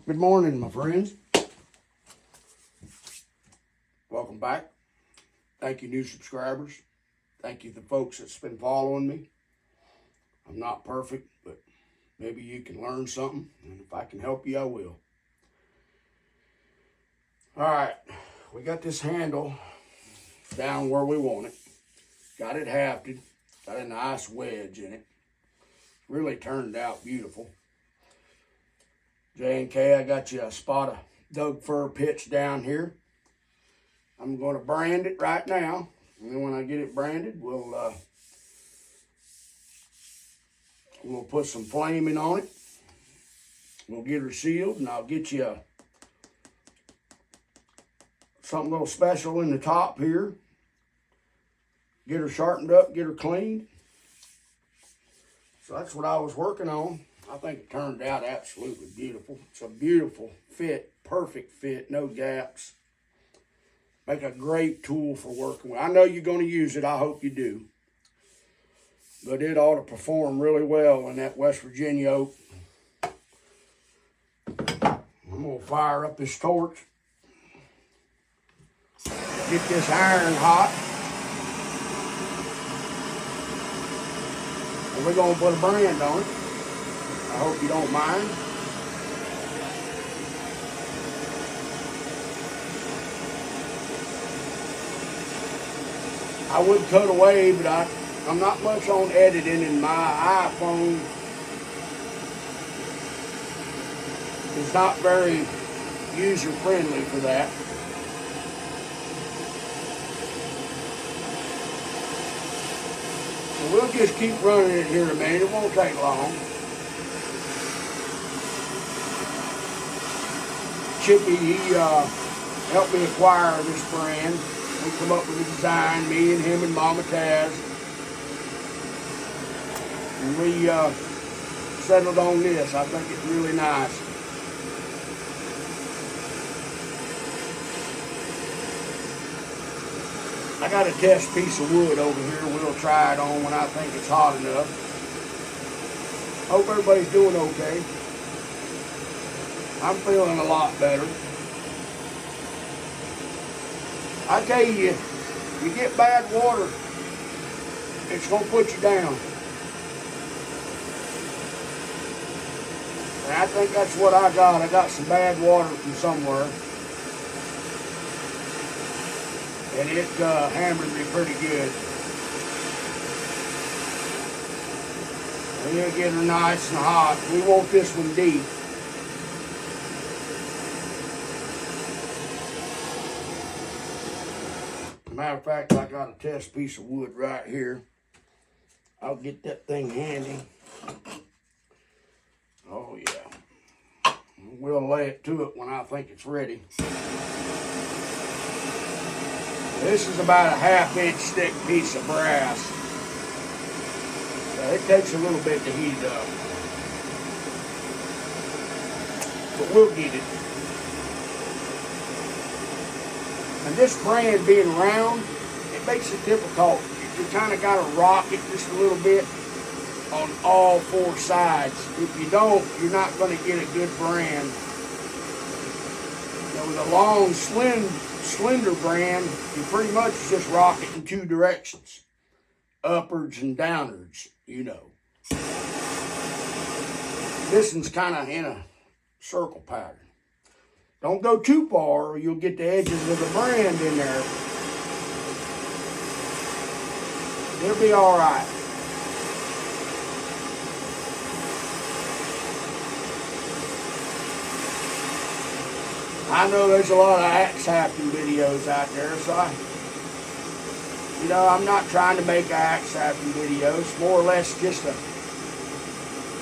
Good morning, my friends. Welcome back. Thank you, new subscribers. Thank you, the folks that's been following me. I'm not perfect, but maybe you can learn something, and if I can help you, I will. All right, we got this handle down where we want it. Got it hafted. Got a nice wedge in it. Really turned out beautiful. JandK, I got you a spot of Doug fir pitch down here. I'm going to brand it right now, and then when I get it branded, we'll put some flaming on it. We'll get her sealed, and I'll get you something a little special in the top here. Get her sharpened up, get her cleaned. So that's what I was working on. I think it turned out absolutely beautiful. It's a beautiful fit, perfect fit, no gaps. Make a great tool for working with. I know you're going to use it. I hope you do. But it ought to perform really well in that West Virginia oak. I'm going to fire up this torch. Get this iron hot. And we're going to put a brand on it. I hope you don't mind. I would cut away, but I'm not much on editing, and my iPhone is not very user-friendly for that. So we'll just keep running it here in a minute. It won't take long. Chippy, he helped me acquire this brand. We come up with a design, me and him and Mama Taz. And we settled on this. I think it's really nice. I got a test piece of wood over here. We'll try it on when I think it's hot enough. Hope everybody's doing okay. I'm feeling a lot better. I tell you, you get bad water, it's going to put you down. And I think that's what I got. I got some bad water from somewhere. And it hammered me pretty good. And you'll get her nice and hot. We want this one deep. Matter of fact, I got a test piece of wood right here. I'll get that thing handy. Oh yeah. We'll lay it to it when I think it's ready. This is about a 1/2 inch thick piece of brass. So it takes a little bit to heat up. But we'll get it. And this brand being round, it makes it difficult. You kind of got to rock it just a little bit on all 4 sides. If you don't, you're not going to get a good brand. You know, with a long, slender brand, you pretty much just rock it in 2 directions. Upwards and downwards, you know. This one's kind of in a circle pattern. Don't go too far or you'll get the edges of the brand in there. It'll be all right. I know there's a lot of axe hacking videos out there, so I'm not trying to make an axe hacking video. It's more or less just a,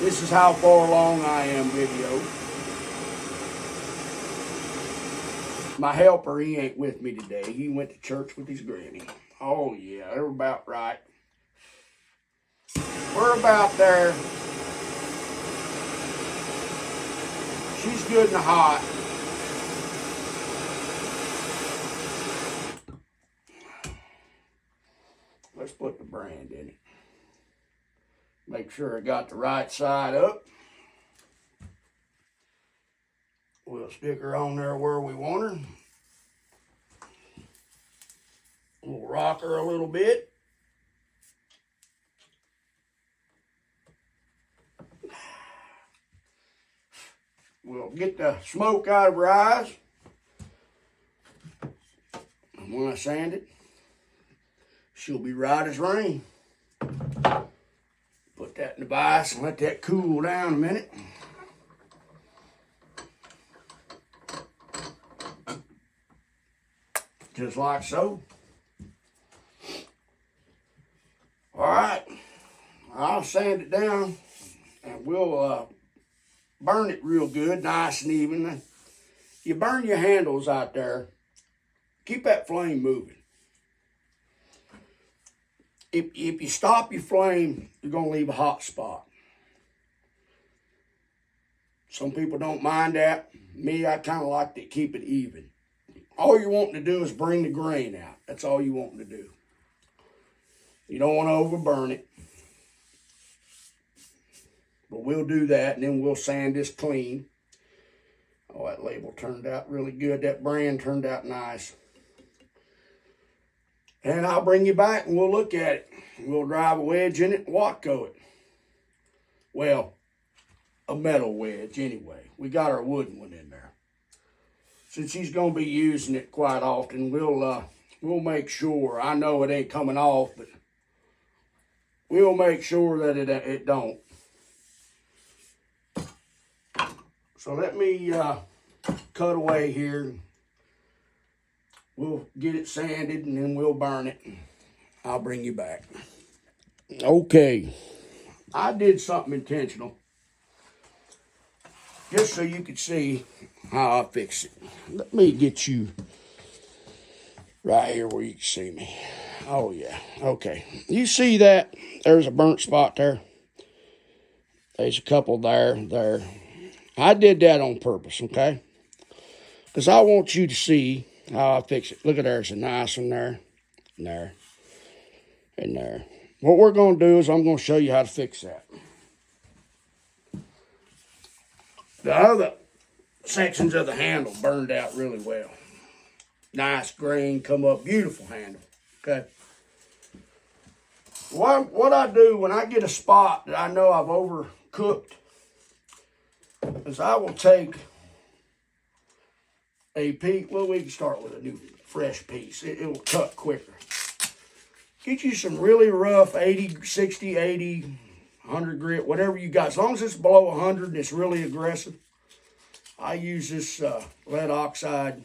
this is how far along I am video. My helper, he ain't with me today. He went to church with his granny. Oh yeah, they're about right. We're about there. She's good and hot. Let's put the brand in it. Make sure I got the right side up. We'll stick her on there where we want her. We'll rock her a little bit. We'll get the smoke out of her eyes. And when I sand it, she'll be right as rain. Put that in the vise and let that cool down a minute. Just like so. All right, I'll sand it down and we'll burn it real good, nice and even. You burn your handles out there. Keep that flame moving. If you stop your flame, you're going to leave a hot spot. Some people don't mind that. Me, I kind of like to keep it even. All you're wanting to do is bring the grain out. That's all you wanting to do. You don't want to overburn it. But we'll do that, and then we'll sand this clean. Oh, that label turned out really good. That brand turned out nice. And I'll bring you back, and we'll look at it. We'll drive a wedge in it and Watco it. Well, a metal wedge anyway. We got our wooden one in there. Since he's going to be using it quite often, we'll make sure. I know it ain't coming off, but we'll make sure that it don't. So let me cut away here. We'll get it sanded and then we'll burn it. I'll bring you back. Okay, I did something intentional. Just so you could see how I fix it. Let me get you right here where you can see me. Oh yeah, okay. You see that? There's a burnt spot there. There's a couple there. I did that on purpose, okay? Because I want you to see how I fix it. Look at there's a nice one there, and there, and there. What we're going to do is I'm going to show you how to fix that. The other sections of the handle burned out really well. Nice grain, come up, beautiful handle, okay? What I do when I get a spot that I know I've overcooked is I will take a piece. Well, we can start with a new fresh piece. It will cut quicker. Get you some really rough 80, 60, 80, 100 grit, whatever you got. As long as it's below 100 and it's really aggressive. I use this lead oxide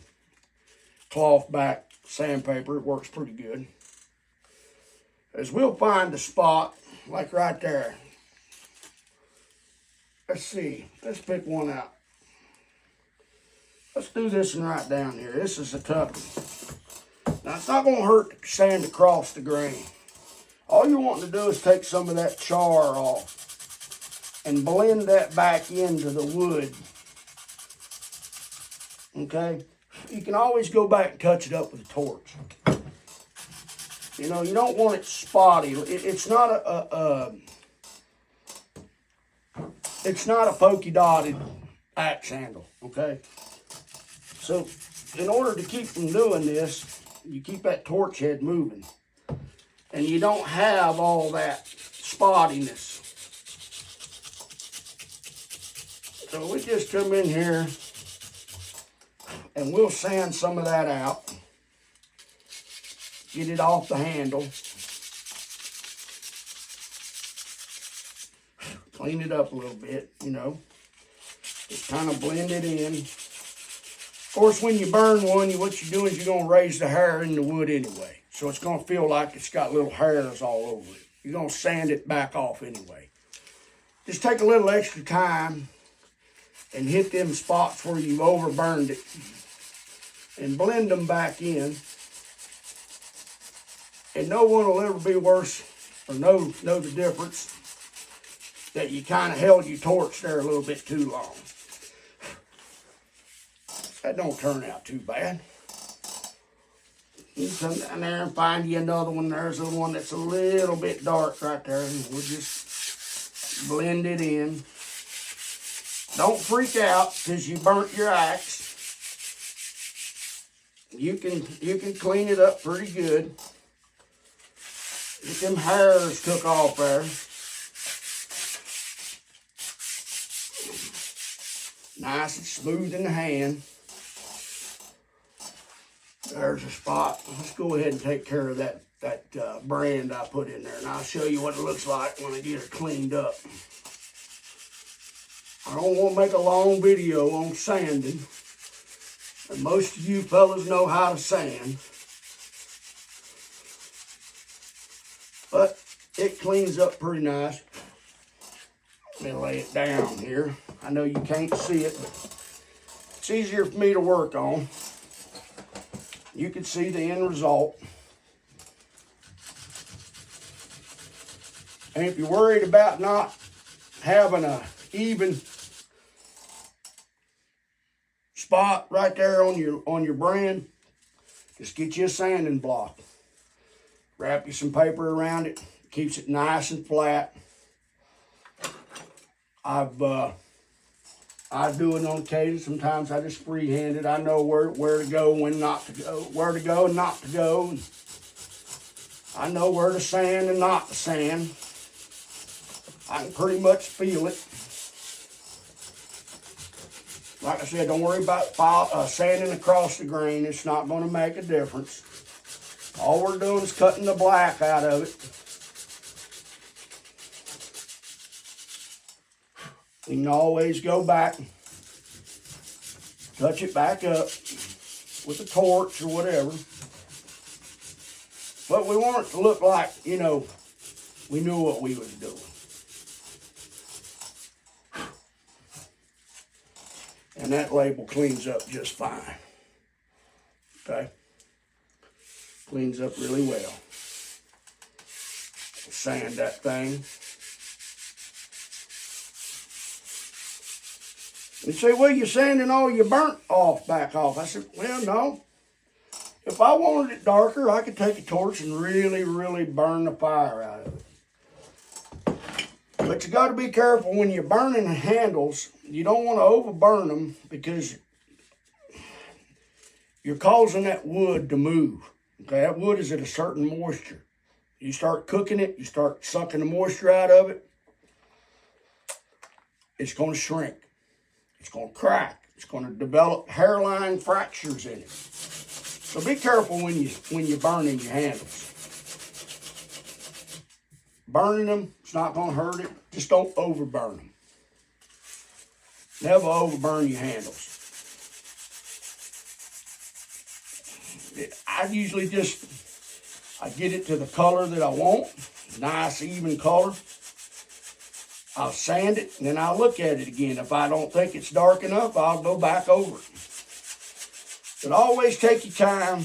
cloth back sandpaper. It works pretty good. As we'll find the spot, like right there. Let's see. Let's pick one out. Let's do this one right down here. This is a tough one. Now, it's not going to hurt to sand across the grain. All you're wanting to do is take some of that char off and blend that back into the wood. Okay? You can always go back and touch it up with a torch. You know, you don't want it spotty. It's not it's not a pokey dotted axe handle, okay? So, in order to keep from doing this, you keep that torch head moving. And you don't have all that spottiness. So we just come in here and we'll sand some of that out. Get it off the handle. Clean it up a little bit, you know. Just kind of blend it in. Of course, when you burn one, what you're doing is you're going to raise the hair in the wood anyway. So it's going to feel like it's got little hairs all over it. You're going to sand it back off anyway. Just take a little extra time and hit them spots where you've overburned it and blend them back in. And no one will ever be worse or know the difference that you kind of held your torch there a little bit too long. That don't turn out too bad. You come down there and find you another one. There's the one that's a little bit dark right there. And we'll just blend it in. Don't freak out because you burnt your axe. You can clean it up pretty good. Get them hairs took off there. Nice and smooth in the hand. There's a spot. Let's go ahead and take care of that brand I put in there, and I'll show you what it looks like when I get it cleaned up. I don't want to make a long video on sanding, and most of you fellas know how to sand, but it cleans up pretty nice. Let me lay it down here. I know you can't see it, but it's easier for me to work on. You can see the end result. And if you're worried about not having a even spot right there on your brand, just get you a sanding block. Wrap you some paper around it. Keeps it nice and flat. I do it on occasion. Sometimes I just freehand it. I know where to go, when not to go, where to go and not to go. I know where to sand and not to sand. I can pretty much feel it. Like I said, don't worry about sanding across the grain. It's not going to make a difference. All we're doing is cutting the black out of it. You can always go back, touch it back up with a torch or whatever. But we want it to look like, you know, we knew what we was doing. And that label cleans up just fine. Okay? Cleans up really well. Sand that thing. You say, well, you're sanding all your burnt off back off. I said, well, no. If I wanted it darker, I could take a torch and really, really burn the fire out of it. But you got to be careful when you're burning the handles. You don't want to overburn them because you're causing that wood to move. Okay, that wood is at a certain moisture. You start cooking it, you start sucking the moisture out of it, it's going to shrink. It's going to crack. It's going to develop hairline fractures in it. So be careful when you're burning your handles. Burning them, it's not going to hurt it. Just don't overburn them. Never overburn your handles. I usually I get it to the color that I want. Nice, even color. I'll sand it, and then I'll look at it again. If I don't think it's dark enough, I'll go back over it. But always take your time.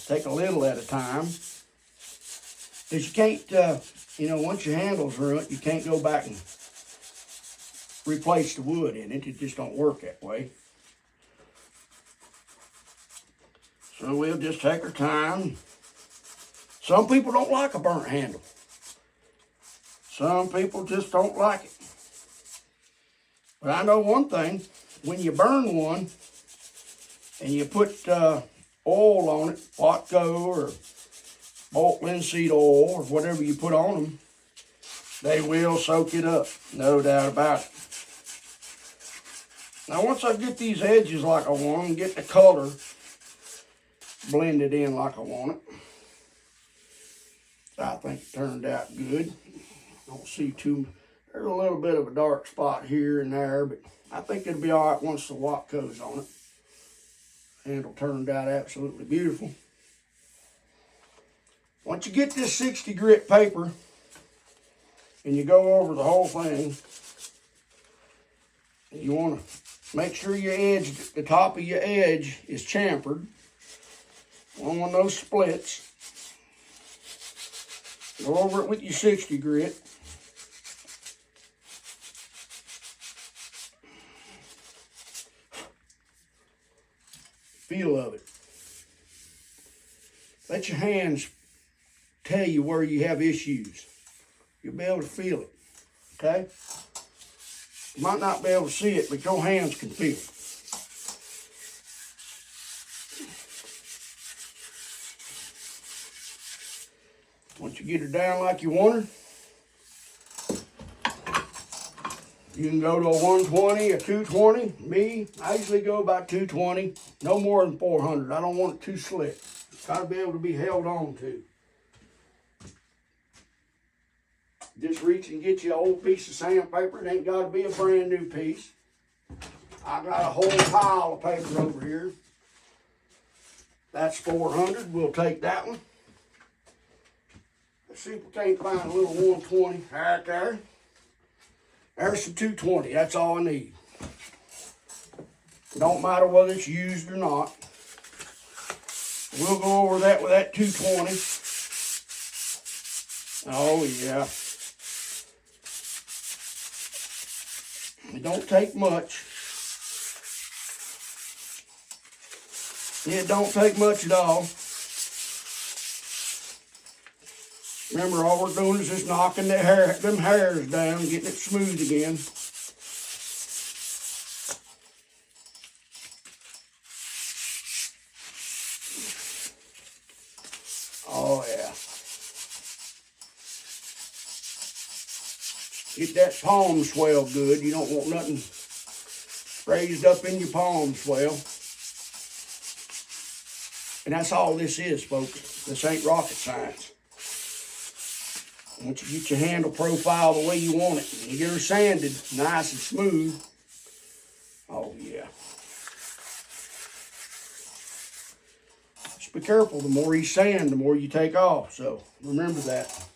Take a little at a time. Because you can't, once your handle's ruined, you can't go back and replace the wood in it. It just don't work that way. So we'll just take our time. Some people don't like a burnt handle. Some people just don't like it. But I know one thing, when you burn one and you put oil on it, Watco or malt linseed oil or whatever you put on them, they will soak it up, no doubt about it. Now once I get these edges like I want them, get the color blended in like I want it, I think it turned out good. Don't see there's a little bit of a dark spot here and there, but I think it'll be all right once the Watco's on it. Handle turned out absolutely beautiful. Once you get this 60 grit paper and you go over the whole thing, you want to make sure your edge, the top of your edge is chamfered. One of those splits. Go over it with your 60 grit. Feel of it. Let your hands tell you where you have issues. You'll be able to feel it, okay? You might not be able to see it, but your hands can feel it. Once you get her down like you want her, you can go to a 120, a 220. Me, I usually go about 220, no more than 400. I don't want it too slick. It's got to be able to be held on to. Just reach and get you an old piece of sandpaper. It ain't got to be a brand new piece. I got a whole pile of paper over here. That's 400. We'll take that one. Let's see if we can't find a little 120 right there. There's some 220. That's all I need. Don't matter whether it's used or not. We'll go over that with that 220. Oh, yeah. It don't take much. It don't take much at all. Remember, all we're doing is just knocking them hairs down, getting it smooth again. Oh, yeah. Get that palm swell good. You don't want nothing raised up in your palm swell. And that's all this is, folks. This ain't rocket science. Once you get your handle profile the way you want it, and you get her sanded nice and smooth, oh yeah. Just be careful, the more you sand, the more you take off, so remember that.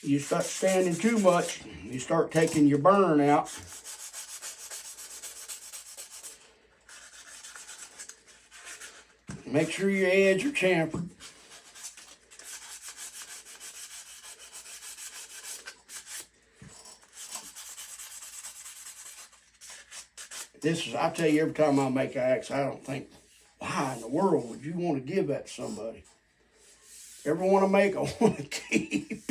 You start sanding too much, you start taking your burn out. Make sure your edges are chamfered. This is, I tell you, every time I make an axe, I don't think, why in the world would you want to give that to somebody? Every one I make, I want to keep.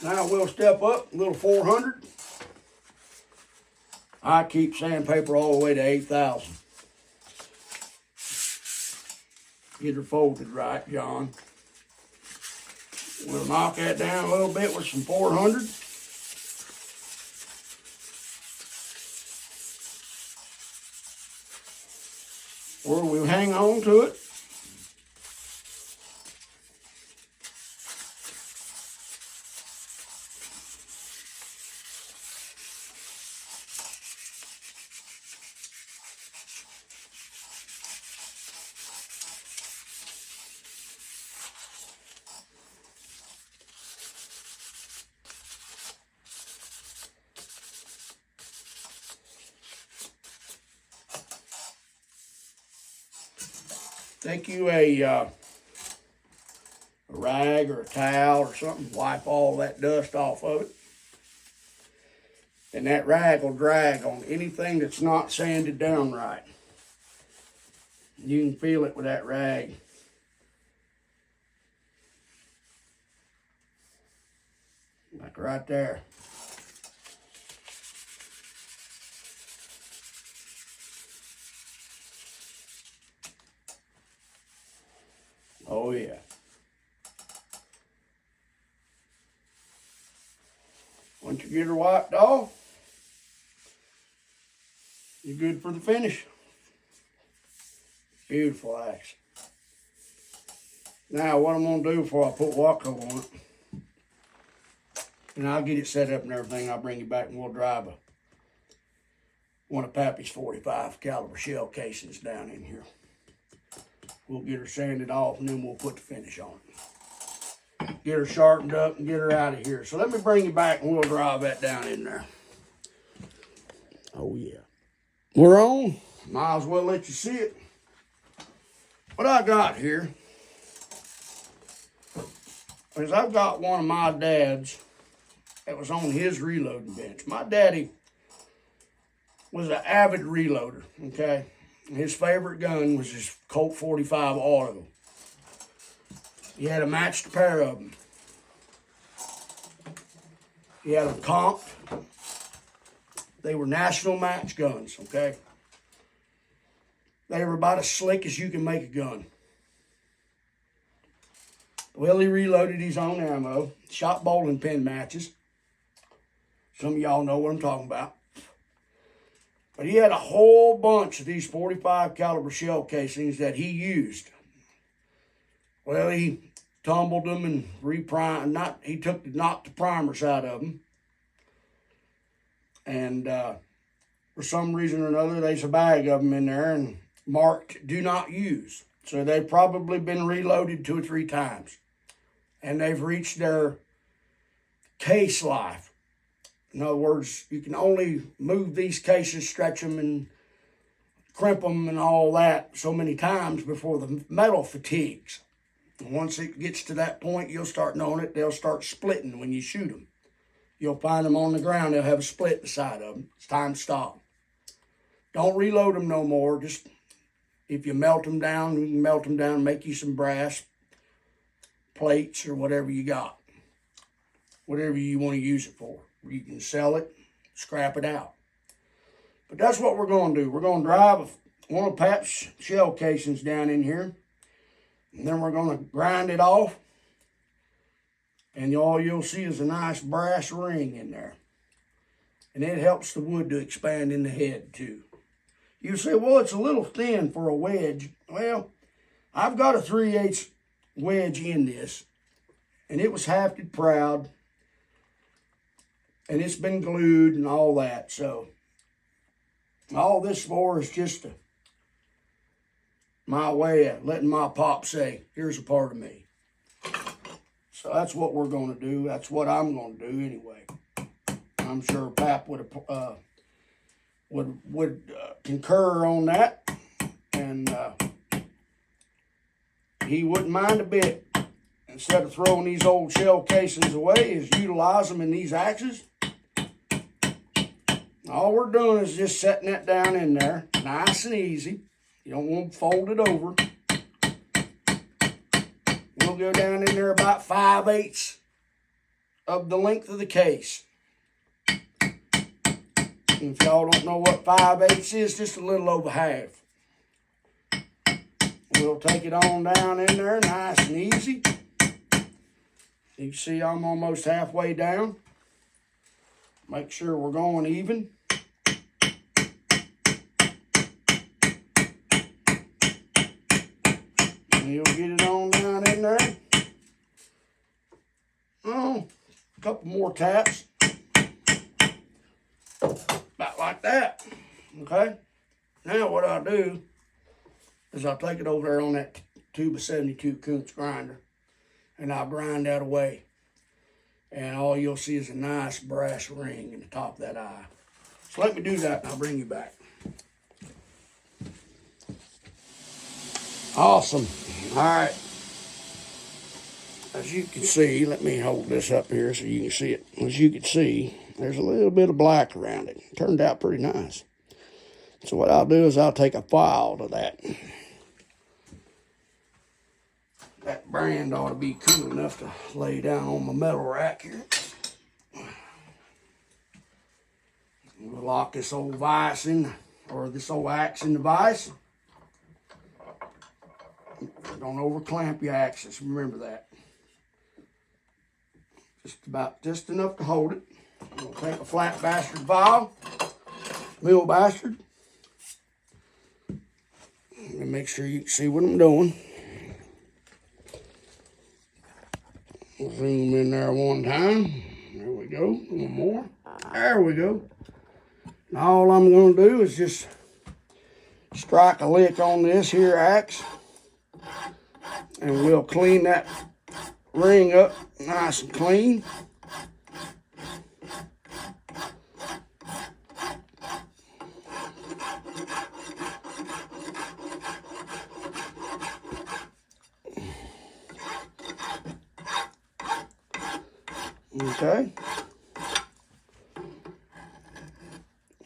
Now we'll step up, a little 400. I keep sandpaper all the way to 8,000. Get her folded right, John. We'll knock that down a little bit with some 400. Or we'll hang on to it. Take you a rag or a towel or something, wipe all that dust off of it. And that rag will drag on anything that's not sanded down right. You can feel it with that rag. Like right there. Oh yeah. Once you get her wiped off, you're good for the finish. Beautiful axe. Now what I'm gonna do before I put Waco on it, and I'll get it set up and everything, I'll bring you back and we'll drive one of Pappy's 45 caliber shell casings down in here. We'll get her sanded off and then we'll put the finish on it. Get her sharpened up and get her out of here. So let me bring you back and we'll drive that down in there. Oh yeah. We're on. Might as well let you see it. What I got here is I've got one of my dad's that was on his reloading bench. My daddy was an avid reloader, okay? His favorite gun was his Colt 45 Auto. He had a matched pair of them. He had them comped. They were national match guns, okay? They were about as slick as you can make a gun. Well, he reloaded his own ammo, shot bowling pin matches. Some of y'all know what I'm talking about. But he had a whole bunch of these 45 caliber shell casings that he used. Well, he tumbled them and reprimed. He knocked the primers out of them. And for some reason or another, there's a bag of them in there and marked "do not use." So they've probably been reloaded 2 or 3 times. And they've reached their case life. In other words, you can only move these cases, stretch them, and crimp them and all that so many times before the metal fatigues. And once it gets to that point, you'll start knowing it. They'll start splitting when you shoot them. You'll find them on the ground. They'll have a split beside of them. It's time to stop. Don't reload them no more. Just if you melt them down, you can melt them down and make you some brass plates or whatever you got. Whatever you want to use it for. You can sell it, scrap it out. But that's what we're going to do. We're going to drive one of Pap's shell casings down in here. And then we're going to grind it off. And all you'll see is a nice brass ring in there. And it helps the wood to expand in the head too. You say, well, it's a little thin for a wedge. Well, I've got a 3/8 wedge in this. And it was hafted proud. And it's been glued and all that. So all this for is just my way of letting my pop say, here's a part of me. So that's what we're going to do. That's what I'm going to do anyway. I'm sure Pap would concur on that. And he wouldn't mind a bit. Instead of throwing these old shell casings away, is utilize them in these axes. All we're doing is just setting that down in there, nice and easy. You don't want to fold it over. We'll go down in there about 5/8 of the length of the case. And if y'all don't know what 5/8 is, just a little over half. We'll take it on down in there, nice and easy. You can see I'm almost halfway down. Make sure we're going even. And you'll get it on down in there. Oh, a couple more taps. About like that. Okay? Now what I'll do is I'll take it over there on that 2x72 Kuntz grinder. And I'll grind that away. And all you'll see is a nice brass ring in the top of that eye. So let me do that and I'll bring you back. Awesome. All right. As you can see, let me hold this up here so you can see it. As you can see, there's a little bit of black around it. Turned out pretty nice. So what I'll do is I'll take a file to that. That brand ought to be cool enough to lay down on my metal rack here. We'll lock this old vise in, or this old axe in the vise. Don't over clamp your axis, remember that. Just enough to hold it. We'll take a flat bastard file, mill bastard. And make sure you can see what I'm doing. Zoom in there one time. There we go. One more. There we go. And all I'm going to do is just strike a lick on this here axe. And we'll clean that ring up nice and clean. Okay.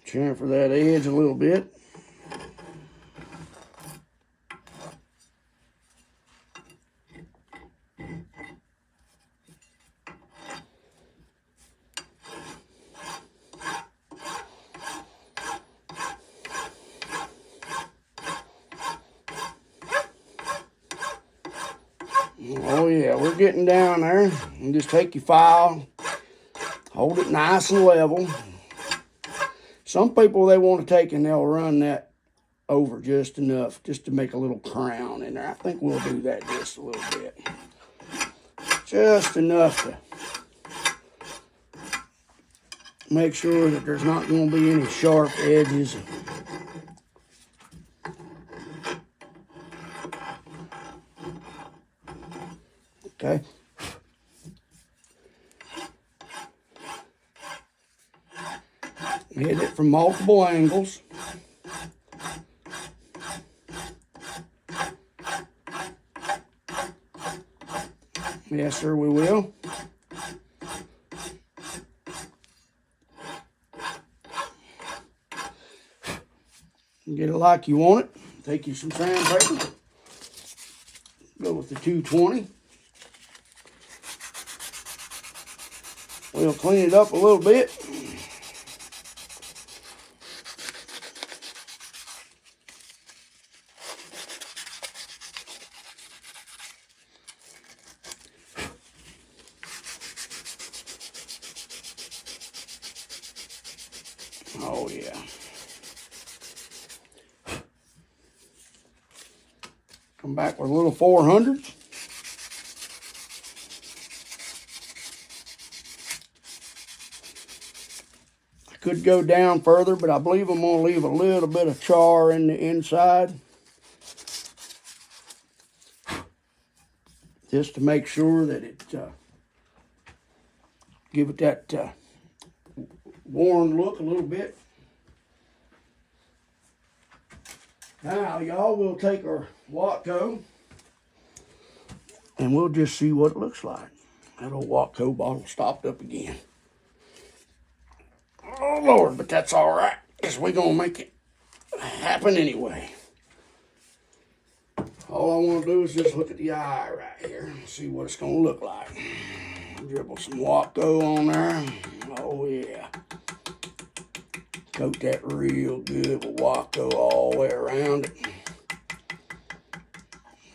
Chamfer that edge a little bit. Oh yeah, we're getting down there. And just take your file, hold it nice and level. Some people, they want to take and they'll run that over just enough, just to make a little crown in there. I think we'll do that just a little bit. Just enough to make sure that there's not going to be any sharp edges. Okay. Hit it from multiple angles. Yes, sir, we will. Get it like you want it. Take you some sandpaper. Go with the 220. We'll clean it up a little bit. Oh yeah. Come back with a little 400. I could go down further, but I believe I'm going to leave a little bit of char in the inside. Just to make sure that it, give it that worn look a little bit. Now, y'all, we'll take our Watco and we'll just see what it looks like. That old Watco bottle stopped up again. Oh, Lord, but that's all right, because we're going to make it happen anyway. All I want to do is just look at the eye right here and see what it's going to look like. Dribble some Watco on there. Oh, yeah. Coat that real good with Watco all the way around it.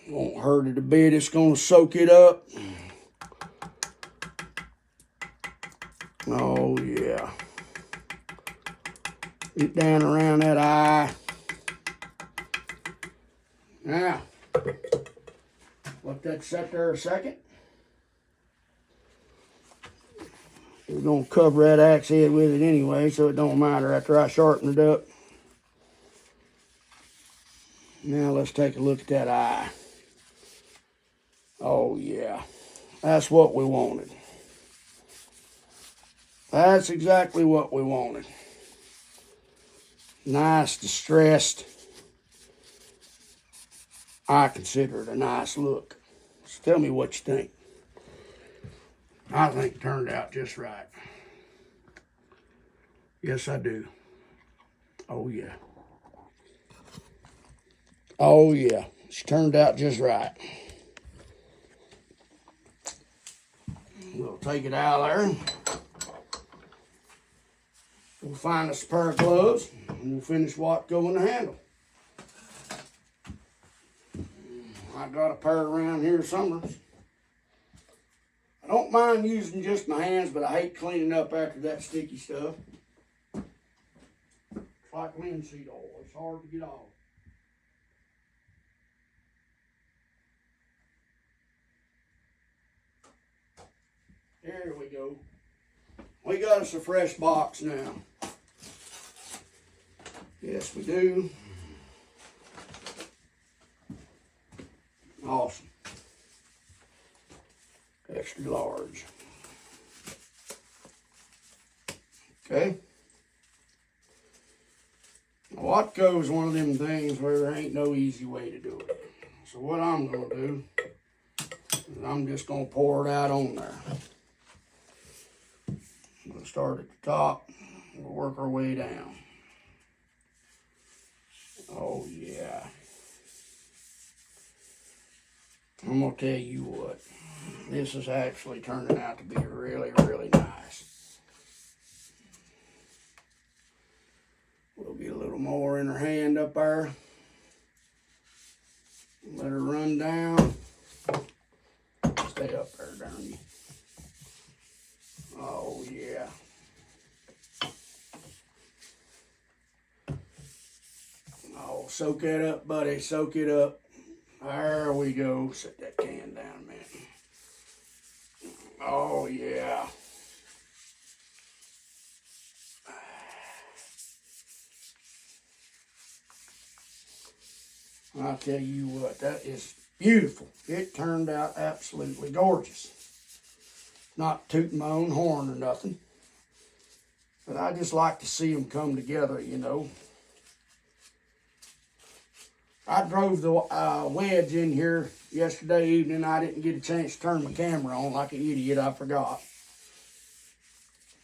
Won't hurt it a bit. It's going to soak it up. Oh, yeah. Get down around that eye. Now, let that set there a second. We're going to cover that axe head with it anyway, so it don't matter after I sharpen it up. Now let's take a look at that eye. Oh yeah, that's what we wanted. That's exactly what we wanted. Nice, distressed. I consider it a nice look. So tell me what you think. I think it turned out just right. Yes, I do. Oh, yeah. Oh, yeah. It's turned out just right. We'll take it out of there. We'll find us a pair of gloves, and we'll finish Watco in the handle. I got a pair around here somewhere. I don't mind using just my hands, but I hate cleaning up after that sticky stuff. It's like linseed oil. It's hard to get off. There we go. We got us a fresh box now. Yes, we do. Awesome. Extra large. Okay. Watco is one of them things where there ain't no easy way to do it. So what I'm going to do is I'm just going to pour it out on there. We'll start at the top. We'll work our way down. Oh, yeah. I'm going to tell you what. This is actually turning out to be really, really nice. We'll get a little more in her hand up there. Let her run down. Stay up there, darn you. Oh, yeah. Oh, soak that up, buddy. Soak it up. There we go. Set that can down a minute. Oh, yeah. I'll tell you what, that is beautiful. It turned out absolutely gorgeous. Not tooting my own horn or nothing, but I just like to see them come together, you know. I drove the wedge in here yesterday evening. I didn't get a chance to turn my camera on like an idiot. I forgot.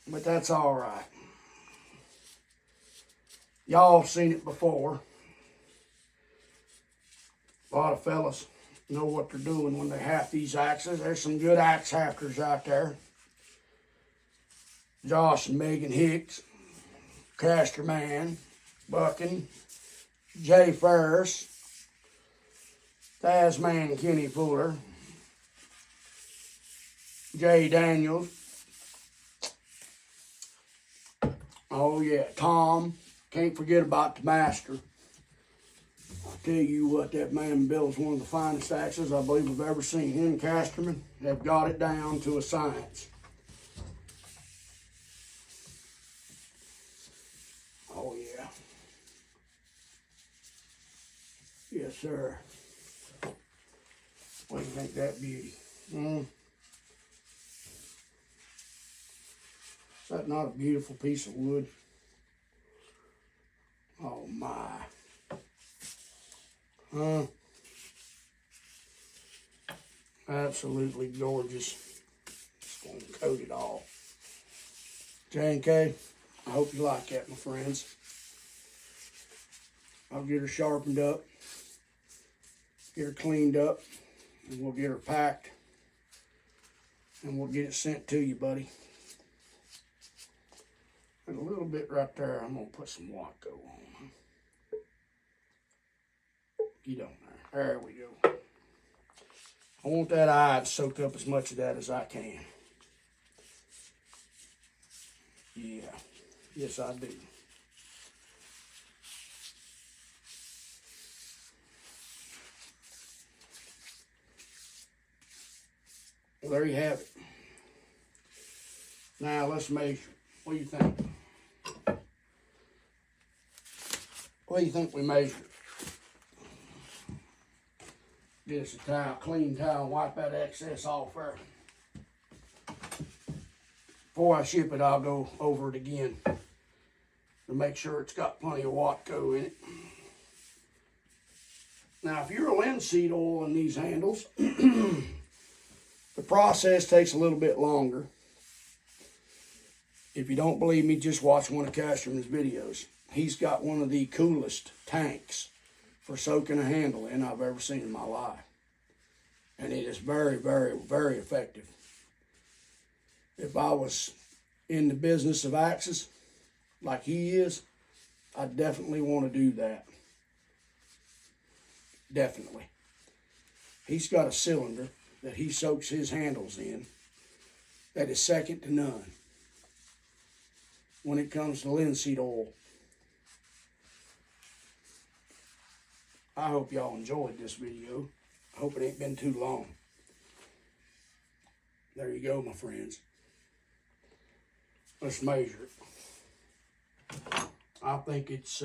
But that's all right. Y'all have seen it before. A lot of fellas know what they're doing when they haft these axes. There's some good axe hafters out there. Josh and Megan Hicks, Caster Man, Bucking, Jay Ferris, Tasman Kenny Fuller, Jay Daniels. Oh yeah, Tom. Can't forget about the master. I'll tell you what, that man builds one of the finest axes I believe I've ever seen. Him and Casterman have got it down to a science. Oh yeah. Yes, sir. What do you think of that beauty? Is that not a beautiful piece of wood? Oh my. Absolutely gorgeous. Just gonna coat it all. JandK, I hope you like that, my friends. I'll get her sharpened up, get her cleaned up, and we'll get her packed, and we'll get it sent to you, buddy. And a little bit right there, I'm gonna put some Watco on. Get on there. There we go. I want that eye to soak up as much of that as I can. Yeah. Yes, I do. Well, there you have it. Now, let's measure. What do you think? What do you think we measure? Get us a towel, clean towel, and wipe that excess off there. Before I ship it, I'll go over it again to make sure it's got plenty of Watco in it. Now, if you're linseed oil in these handles, the process takes a little bit longer. If you don't believe me, just watch one of Casterman's videos. He's got one of the coolest tanks for soaking a handle in I've ever seen in my life. And it is very, very, very effective. If I was in the business of axes, like he is, I definitely want to do that. Definitely. He's got a cylinder that he soaks his handles in that is second to none when it comes to linseed oil. I hope y'all enjoyed this video. I hope it ain't been too long. There you go, my friends. Let's measure it. I think it's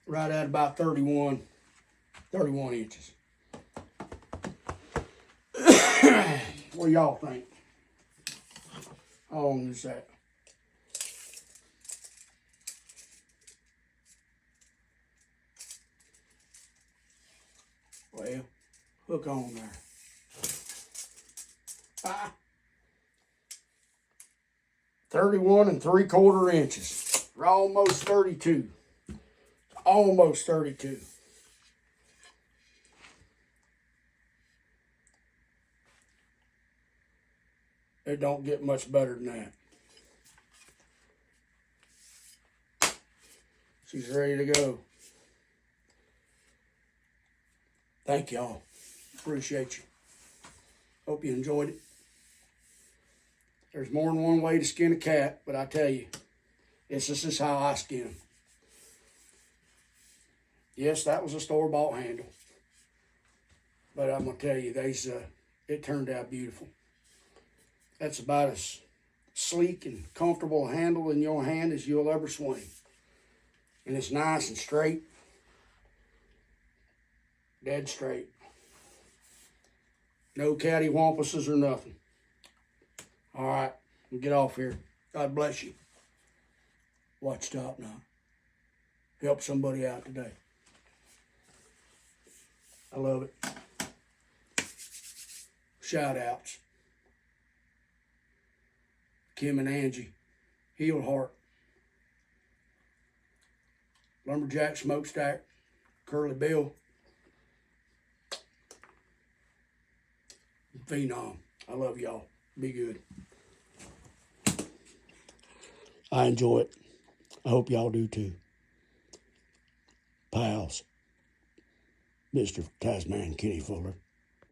right at about 31 inches. What do y'all think? How long is that? Well, hook on there. 31 3/4 inches. We're almost 32. Almost 32. It don't get much better than that. She's ready to go. Thank y'all. Appreciate you. Hope you enjoyed it. There's more than one way to skin a cat, but I tell you, this is how I skin them. Yes, that was a store-bought handle. But I'm going to tell you, it turned out beautiful. That's about as sleek and comfortable a handle in your hand as you'll ever swing. And it's nice and straight. Dead straight. No cattywampuses or nothing. All right, we'll get off here. God bless you. Watch top now. Help somebody out today. I love it. Shout outs. Kim and Angie. Healed Heart. Lumberjack Smokestack. Curly Bill. Phenom. I love y'all. Be good. I enjoy it. I hope y'all do too. Pals. Mr. Tasman Kenny Fuller.